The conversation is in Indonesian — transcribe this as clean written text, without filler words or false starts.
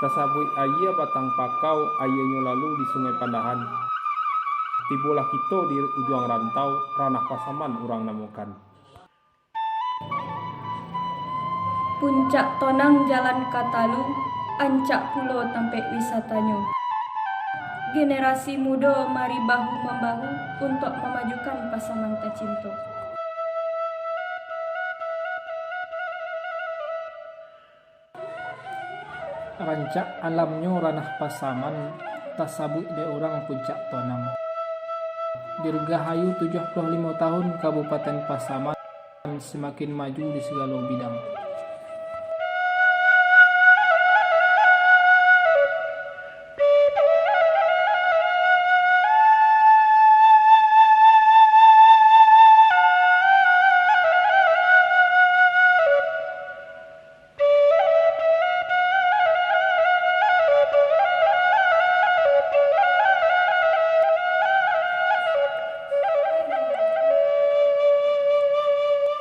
Tasabui ayah batang pakau ayahnya lalu di sungai Pandahan. Tibolah kita di ujung rantau ranah pasaman urang namukan. Puncak tonang jalan katalu, ancak pulo tampe wisatanya. Generasi muda mari bahu-membahu untuk memajukan pasaman tercinta. Rancak alamnya ranah pasaman, tasabut de orang puncak tonang. Dirgahayu 75 tahun Kabupaten Pasaman semakin maju di segala bidang.